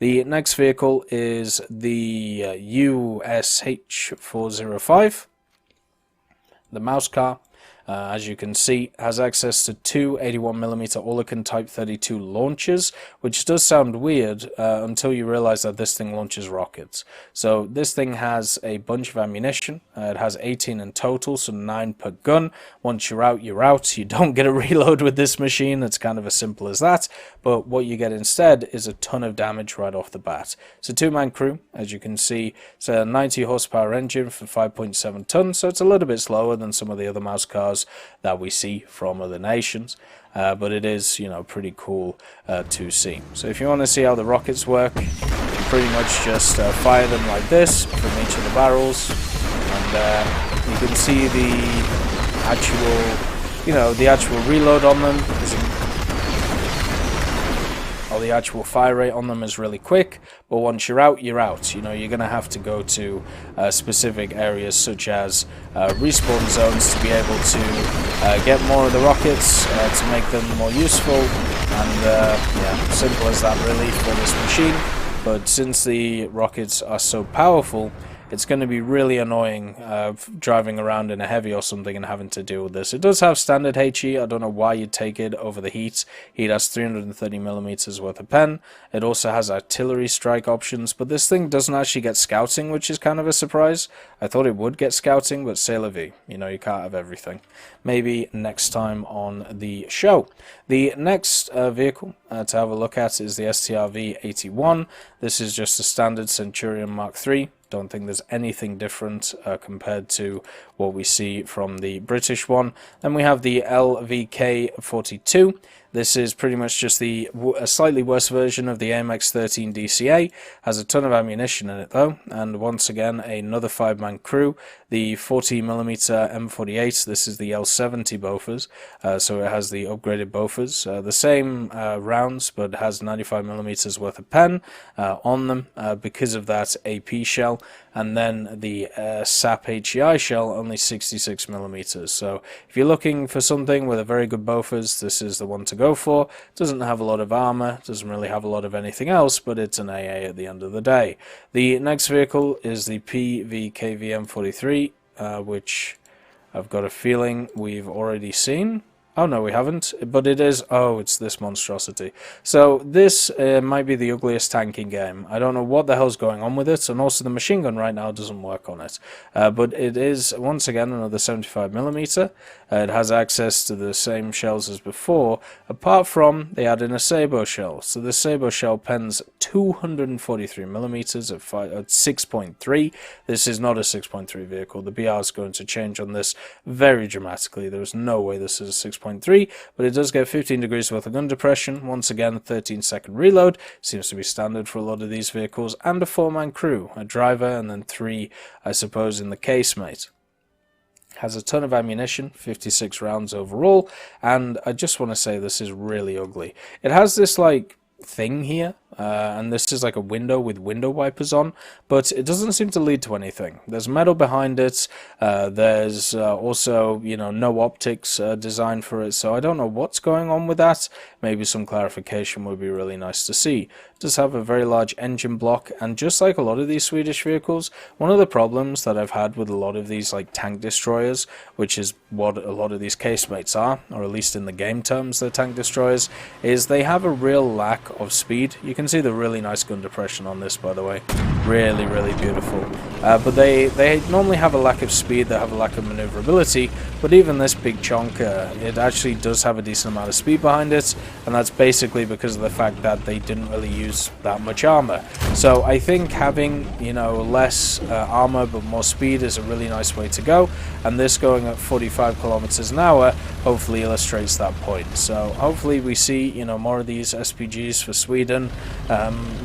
The next vehicle is the USH405, the mouse car. As you can see, has access to two 81mm Oerlikon Type 32 launchers, which does sound weird until you realize that this thing launches rockets. So this thing has a bunch of ammunition. It has 18 in total, so 9 per gun. Once you're out, you're out. You don't get a reload with this machine. It's kind of as simple as that. But what you get instead is a ton of damage right off the bat. It's a two-man crew, as you can see. It's a 90 horsepower engine for 5.7 tons, so it's a little bit slower than some of the other mouse cars that we see from other nations, but it is, you know, pretty cool to see. So if you want to see how the rockets work, you pretty much just fire them like this from each of the barrels, and you can see the actual, you know, the actual reload on them is, or the actual fire rate on them is really quick, but once you're out, you're out. You know, you're going to have to go to specific areas such as respawn zones to be able to get more of the rockets to make them more useful, and yeah, simple as that really for this machine. But since the rockets are so powerful, it's going to be really annoying driving around in a heavy or something and having to deal with this. It does have standard HE. I don't know why you'd take it over the heat. Heat has 330mm worth of pen. It also has artillery strike options, but this thing doesn't actually get scouting, which is kind of a surprise. I thought it would get scouting, but c'est la vie. You know, you can't have everything. Maybe next time on the show. The next vehicle to have a look at is the STRV-81. This is just a standard Centurion Mark III. Don't think there's anything different compared to what we see from the British one. Then we have the LVK-42. This is pretty much just a slightly worse version of the AMX-13 DCA. Has a ton of ammunition in it though, and once again another 5-man crew. The 40mm M48, this is the L70 Bofors, so it has the upgraded Bofors. The same rounds, but has 95mm worth of pen on them because of that AP shell. And then the SAP HEI shell, only 66mm. So if you're looking for something with a very good Bofors, this is the one to go for. Doesn't have a lot of armor, doesn't really have a lot of anything else, but it's an AA at the end of the day. The next vehicle is the PVKVM43, which I've got a feeling we've already seen. Oh no, we haven't, but it is, oh, it's this monstrosity. So this might be the ugliest tank in game. I don't know what the hell's going on with it, and also the machine gun right now doesn't work on it. But it is, once again, another 75mm. It has access to the same shells as before, apart from they add in a Sabo shell. So the Sabo shell pens 243mm at 6.3. This is not a 6.3 vehicle. The BR is going to change on this very dramatically. There's no way this is a 6.3, but it does get 15 degrees worth of gun depression. Once again, 13-second reload. Seems to be standard for a lot of these vehicles. And a 4-man crew, a driver, and then 3, I suppose, in the casemate. Has a ton of ammunition, 56 rounds overall, and I just want to say this is really ugly. It has this, like, thing here, and this is like a window with window wipers on, but it doesn't seem to lead to anything. There's metal behind it, there's also, you know, no optics designed for it, so I don't know what's going on with that. Maybe some clarification would be really nice to see. It does have a very large engine block, and just like a lot of these Swedish vehicles, one of the problems that I've had with a lot of these like tank destroyers, which is what a lot of these casemates are, or at least in the game terms they're tank destroyers, is they have a real lack of speed. You can see the really nice gun depression on this, by the way. Really, really beautiful. But they normally have a lack of speed, they have a lack of maneuverability, but even this big chunk, it actually does have a decent amount of speed behind it, and that's basically because of the fact that they didn't really use that much armor. So I think having, you know, less armor but more speed is a really nice way to go, and this going at 45 kilometers an hour hopefully illustrates that point. So hopefully we see, you know, more of these SPGs for Sweden.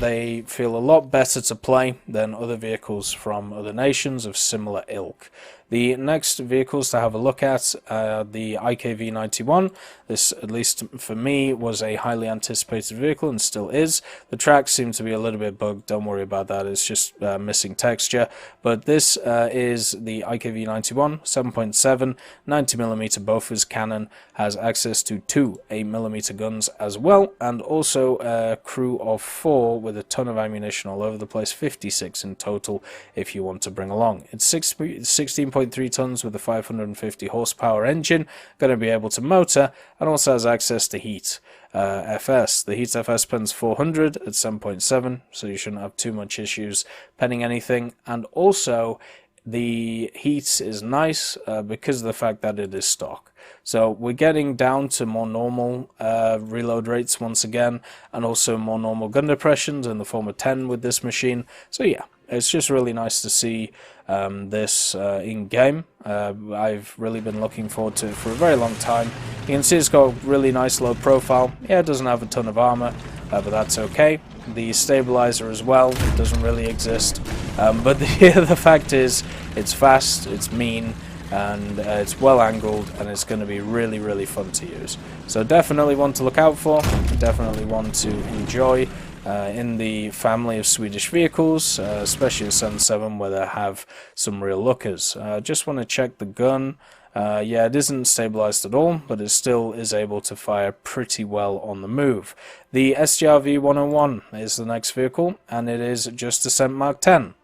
They feel a lot better to play than other vehicles from other nations of similar ilk. The next vehicles to have a look at are the IKV91. This, at least for me, was a highly anticipated vehicle and still is. The tracks seem to be a little bit bugged, don't worry about that, it's just missing texture. But this is the IKV91, 7.7, 90mm Bofors cannon, has access to 2 8mm guns as well, and also a crew of 4 with a ton of ammunition all over the place, 56 in total if you want to bring along. It's 16.3 tons with a 550 horsepower engine, going to be able to motor, and also has access to heat. FS. The heat FS spends 400 at 7.7, so you shouldn't have too much issues penning anything. And also, the heat is nice because of the fact that it is stock. So we're getting down to more normal reload rates once again, and also more normal gun depressions in the form of 10 with this machine. So yeah, it's just really nice to see this in game. I've really been looking forward to it for a very long time. You can see it's got a really nice low profile. Yeah, it doesn't have a ton of armor, but that's okay. The stabilizer as well doesn't really exist, but the fact is it's fast, it's mean, and it's well angled, and it's going to be really, really fun to use. So definitely one to look out for, definitely one to enjoy in the family of Swedish vehicles, especially the 77 where they have some real lookers. Just want to check the gun. Yeah, it isn't stabilized at all, but it still is able to fire pretty well on the move. The SGRV 101 is the next vehicle, and it is just a Cent Mark 10.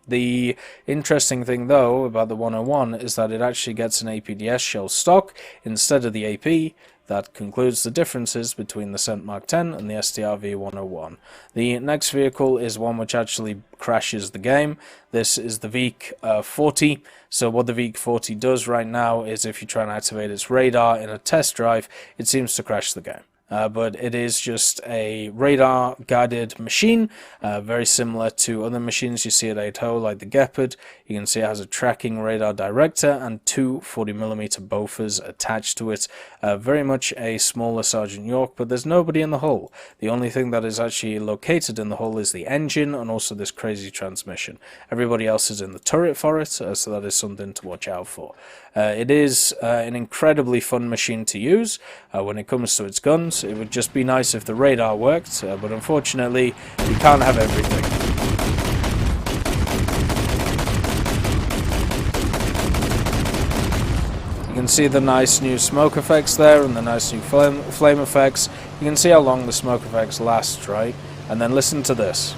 The interesting thing, though, about the 101 is that it actually gets an APDS shell stock instead of the AP. That concludes the differences between the Cent Mark 10 and the STRV 101. The next vehicle is one which actually crashes the game. This is the Vik 40. So what the Vik 40 does right now is if you try and activate its radar in a test drive, it seems to crash the game. But it is just a radar-guided machine, very similar to other machines you see at ATO, like the Gepard. You can see it has a tracking radar director and two 40mm Bofors attached to it. Very much a smaller Sergeant York, but there's nobody in the hull. The only thing that is actually located in the hull is the engine and also this crazy transmission. Everybody else is in the turret for it, so that is something to watch out for. It is an incredibly fun machine to use when it comes to its guns. It would just be nice if the radar worked, but unfortunately you can't have everything. You can see the nice new smoke effects there and the nice new flame effects. You can see how long the smoke effects last, right? And then listen to this.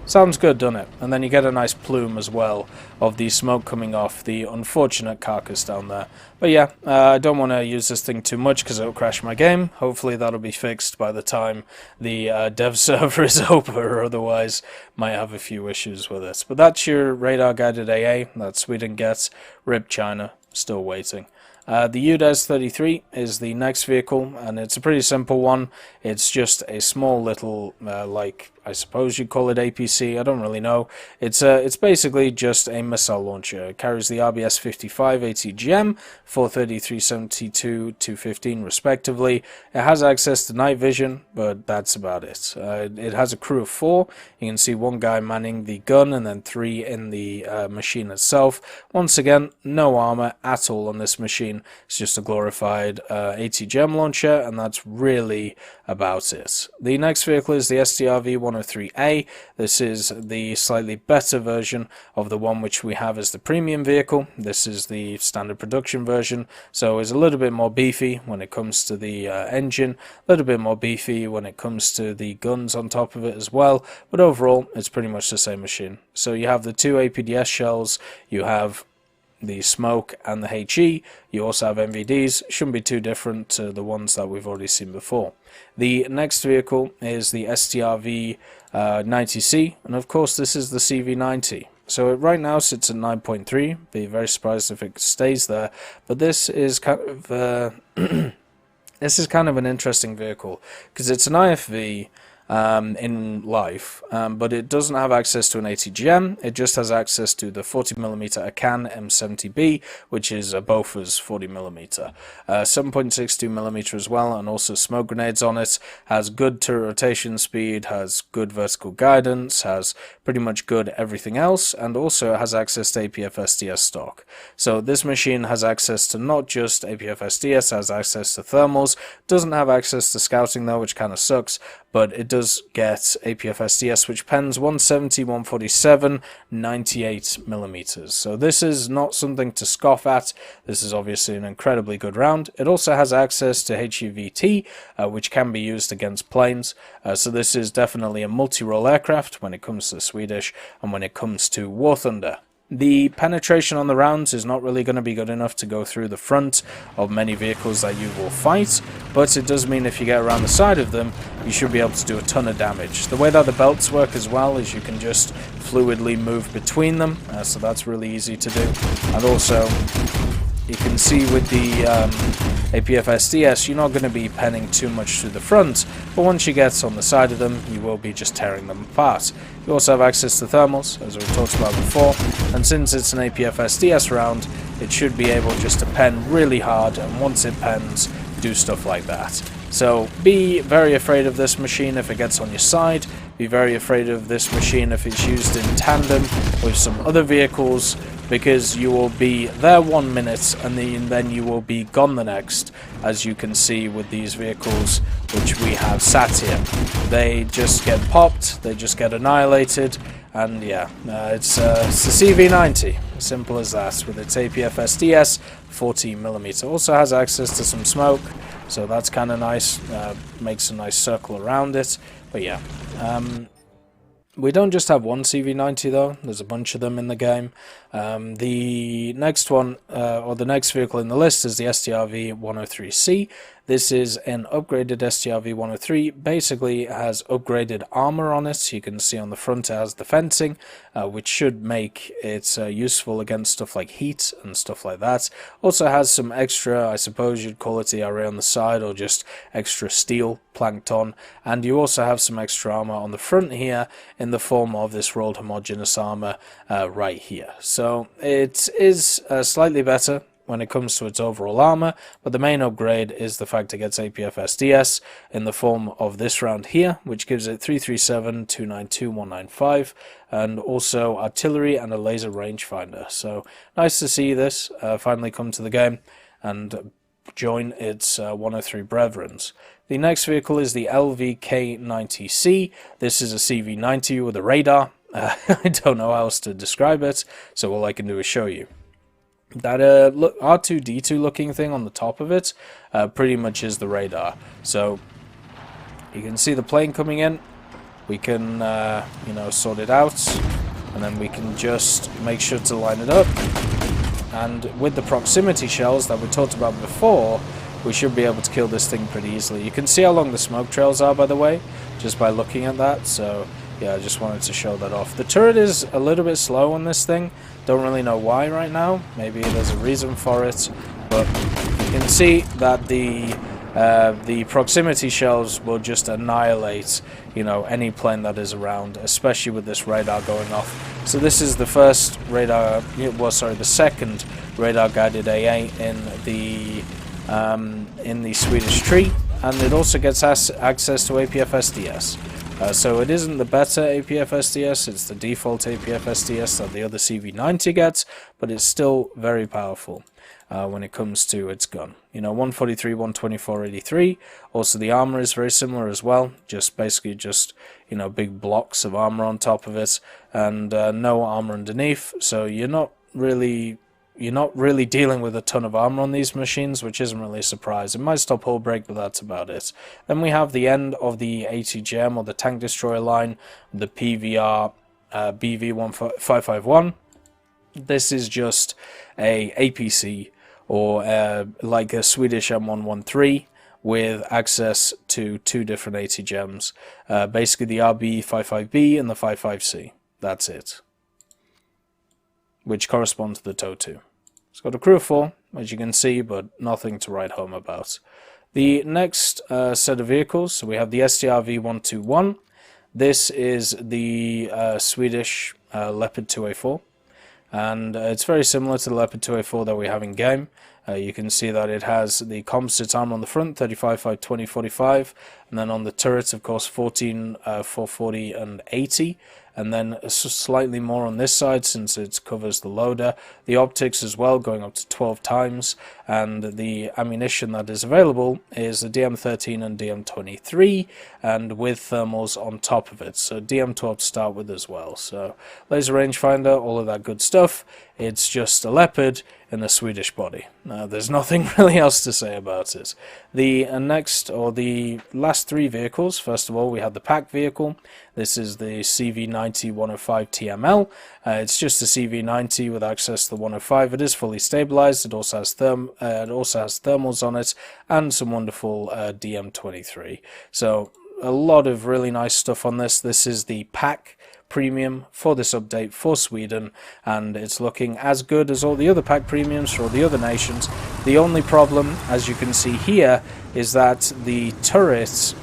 Sounds good, doesn't it? And then you get a nice plume as well of the smoke coming off the unfortunate carcass down there. But yeah, I don't want to use this thing too much because it'll crash my game. Hopefully that'll be fixed by the time the dev server is over, or otherwise might have a few issues with it. But that's your radar-guided AA that Sweden gets. RIP China, still waiting. The UDES 33 is the next vehicle, and it's a pretty simple one. It's just a small little, like, I suppose you'd call it APC, I don't really know. It's basically just a missile launcher. It carries the RBS 55 ATGM, 430, 372, 215 respectively. It has access to night vision, but that's about it. It has a crew of 4. You can see one guy manning the gun and then 3 in the machine itself. Once again, no armor at all on this machine. It's just a glorified ATGM launcher, and that's really about it. The next vehicle is the STRV 103A. This is the slightly better version of the one which we have as the premium vehicle. This is the standard production version, so it's a little bit more beefy when it comes to the engine, a little bit more beefy when it comes to the guns on top of it as well, but overall it's pretty much the same machine. So you have the 2 APDS shells, you have the smoke and the HE, you also have NVDs. Shouldn't be too different to the ones that we've already seen before. The next vehicle is the STRV 90C, and of course this is the CV90. So it right now sits at 9.3, be very surprised if it stays there, but this is kind of this is kind of an interesting vehicle because it's an IFV in life, but it doesn't have access to an ATGM. It just has access to the 40mm Akan M70B, which is a Bofors 40mm, 7.62mm as well, and also smoke grenades on it. Has good turret rotation speed, has good vertical guidance, has pretty much good everything else, and also has access to APF-SDS stock. So this machine has access to not just APF-SDS, has access to thermals, doesn't have access to scouting though, which kind of sucks, but it does get APF SDS, which pens 170, 147, 98mm. So this is not something to scoff at. This is obviously an incredibly good round. It also has access to HEVT, which can be used against planes. So this is definitely a multi-role aircraft when it comes to the Swedish and when it comes to War Thunder. The penetration on the rounds is not really going to be good enough to go through the front of many vehicles that you will fight, but it does mean if you get around the side of them, you should be able to do a ton of damage. The way that the belts work as well is you can just fluidly move between them, so that's really easy to do. And also, you can see with the APF SDS, you're not going to be penning too much through the front, but once you get on the side of them, you will be just tearing them apart. You also have access to thermals, as we talked about before, and since it's an APF SDS round, it should be able just to pen really hard, and once it pens, do stuff like that. So be very afraid of this machine if it gets on your side, be very afraid of this machine if it's used in tandem with some other vehicles, because you will be there 1 minute and then you will be gone the next, as you can see with these vehicles which we have sat here. They just get popped, they just get annihilated, and yeah, it's the CV90, simple as that, with its APF SDS 14mm. Also has access to some smoke, so that's kind of nice, makes a nice circle around it, but yeah. We don't just have one CV90 though, there's a bunch of them in the game. The next one, or the next vehicle in the list is the STRV-103C. This is an upgraded STRV-103, basically it has upgraded armor on it. You can see on the front it has the fencing, which should make it useful against stuff like heat and stuff like that. Also has some extra, I suppose you'd call it the array on the side, or just extra steel planked on, and you also have some extra armor on the front here in the form of this rolled homogeneous armor right here. So it is slightly better when it comes to its overall armor, but the main upgrade is the fact it gets APF SDS in the form of this round here, which gives it 337, 292, 195, and also artillery and a laser rangefinder. So nice to see this finally come to the game and join its 103 brethrens. The next vehicle is the LVK90C. This is a CV90 with a radar. I don't know how else to describe it, so all I can do is show you. That R2-D2 looking thing on the top of it pretty much is the radar. So you can see the plane coming in. We can you know, sort it out, and then we can just make sure to line it up. And with the proximity shells that we talked about before, we should be able to kill this thing pretty easily. You can see how long the smoke trails are, by the way, just by looking at that. So yeah, I just wanted to show that off. The turret is a little bit slow on this thing. Don't really know why right now. Maybe there's a reason for it, but you can see that the proximity shells will just annihilate, you know, any plane that is around, especially with this radar going off. So this is the first radar, well, sorry, the second radar guided AA in the Swedish tree, and it also gets access to APF SDS. So it isn't the better APF SDS, it's the default APF SDS that the other CV90 gets, but it's still very powerful when it comes to its gun. You know, 143, 124, 83. Also the armor is very similar as well, just basically just, you know, big blocks of armor on top of it, and no armor underneath, so you're not really dealing with a ton of armor on these machines, which isn't really a surprise. It might stop hull break, but that's about it. Then we have the end of the ATGM, or the tank destroyer line, the PVR BV1551. This is just a APC, or like a Swedish M113, with access to two different ATGMs. Basically the RB55B and the 55C. That's it, which correspond to the TOW2. It's got a crew of 4, as you can see, but nothing to write home about. The next set of vehicles, so we have the STRV-121. This is the Swedish Leopard 2A4, and it's very similar to the Leopard 2A4 that we have in game. You can see that it has the composite armor on the front, 35, 5, 20, 45, and then on the turrets, of course, 14, 440, and 80. And then slightly more on this side since it covers the loader. The optics as well, going up to 12 times, and the ammunition that is available is the DM13 and DM23, and with thermals on top of it. So DM12 to start with as well. So laser rangefinder, all of that good stuff. It's just a Leopard in a Swedish body. There's nothing really else to say about it. The next, or the last three vehicles, first of all, we have the pack vehicle. This is the CV90 105 TML. It's just a CV90 with access to the 105. It is fully stabilized. It also has thermals on it, and some wonderful DM23. So a lot of really nice stuff on this. This is the pack premium for this update for Sweden, and it's looking as good as all the other pack premiums for all the other nations. The only problem, as you can see here, is that the turrets,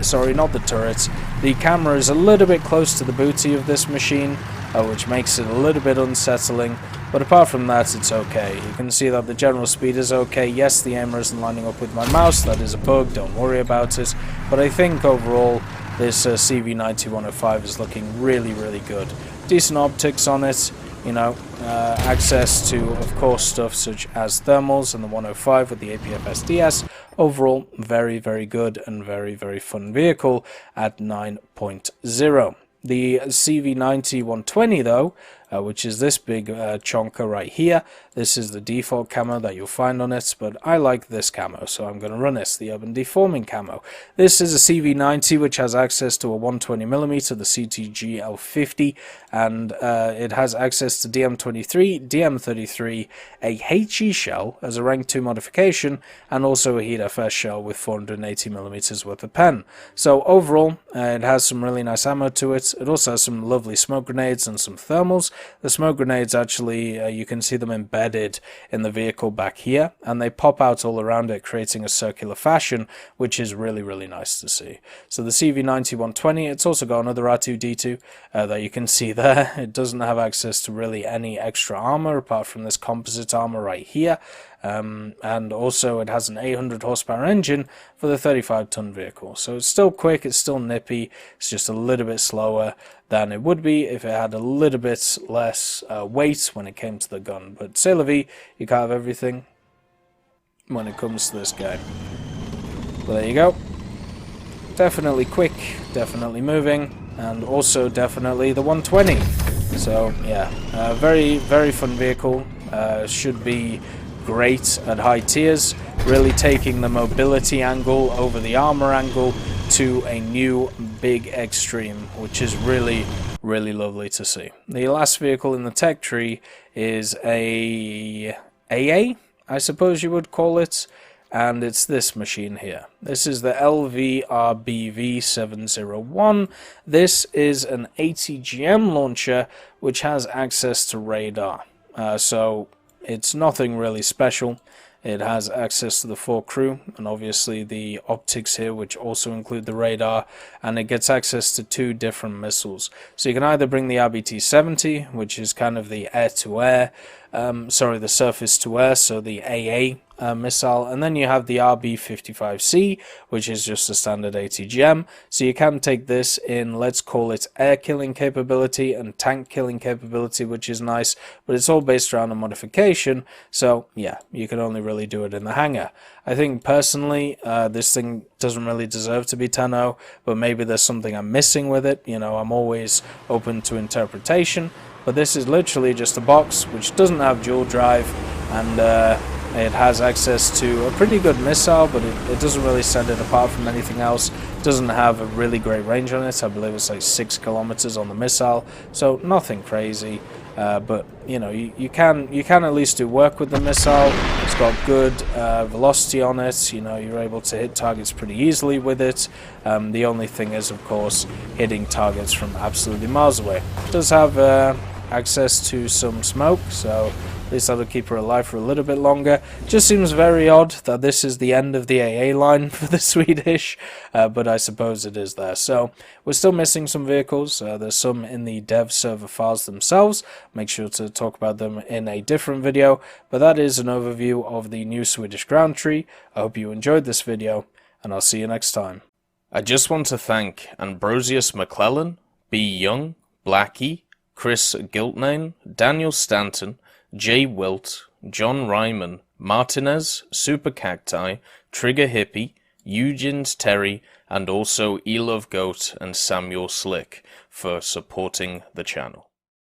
sorry, not the turrets, the camera is a little bit close to the booty of this machine, which makes it a little bit unsettling, but apart from that, it's okay. You can see that the general speed is okay. Yes, the aimer isn't lining up with my mouse, that is a bug, don't worry about it, but I think overall this CV90 105 is looking really, really good. Decent optics on it, you know, access to, of course, stuff such as thermals and the 105 with the APF SDS. Overall, very, very good and very, very fun vehicle at 9.0. The CV90 120 though, which is this big chonker right here, this is the default camo that you'll find on it, but I like this camo, so I'm going to run it, the urban deforming camo. This is a CV90 which has access to a 120mm, the CTG L50, and it has access to DM23, DM33, a HE shell as a rank 2 modification, and also a Heat FS shell with 480mm worth of pen. So overall, it has some really nice ammo to it. It also has some lovely smoke grenades and some thermals. The smoke grenades actually, you can see them embedded in the vehicle back here, and they pop out all around it, creating a circular fashion, which is really, really nice to see. So the CV90 120, it's also got another R2-D2 that you can see there. It doesn't have access to really any extra armor apart from this composite armor right here. And also it has an 800 horsepower engine for the 35-ton vehicle. So it's still quick, it's still nippy, it's just a little bit slower than it would be if it had a little bit less weight when it came to the gun. But c'est la vie, you can't have everything when it comes to this guy. But there you go. Definitely quick, definitely moving, and also definitely the 120. So yeah, very, very fun vehicle. Should be great at high tiers, really taking the mobility angle over the armor angle to a new big extreme, which is really, really lovely to see. The last vehicle in the tech tree is a AA, I suppose you would call it, and it's this machine here. This is the LVRBV701. This is an ATGM launcher which has access to radar. So it's nothing really special. It has access to the 4 crew and obviously the optics here, which also include the radar, and it gets access to 2 different missiles. So you can either bring the RBT-70, which is kind of the air-to-air, the surface-to-air, so the AA missile, and then you have the RB-55C, which is just a standard ATGM. So you can take this in, let's call it air killing capability and tank killing capability, which is nice, but it's all based around a modification. So yeah, you can only really do it in the hangar. I think personally, this thing doesn't really deserve to be 10-0, but maybe there's something I'm missing with it. You know, I'm always open to interpretation, but this is literally just a box which doesn't have dual drive, and it has access to a pretty good missile, but it doesn't really set it apart from anything else. It doesn't have a really great range on it. I believe it's like 6 kilometers on the missile, so nothing crazy. But you know, you can at least do work with the missile. It's got good velocity on it. You know, you're able to hit targets pretty easily with it. The only thing is, of course, hitting targets from absolutely miles away. It does have access to some smoke, so At least that'll keep her alive for a little bit longer. Just seems very odd that this is the end of the AA line for the Swedish, but I suppose it is there. So we're still missing some vehicles. There's some in the dev server files themselves. Make sure to talk about them in a different video, but that is an overview of the new Swedish Ground Tree. I hope you enjoyed this video, and I'll see you next time. I just want to thank Ambrosius McClellan, B. Young, Blackie, Chris Giltnane, Daniel Stanton, Jay Wilt, John Ryman, Martinez, Super Cacti, Trigger Hippie, Eugens Terry, and also Elove Goat and Samuel Slick for supporting the channel.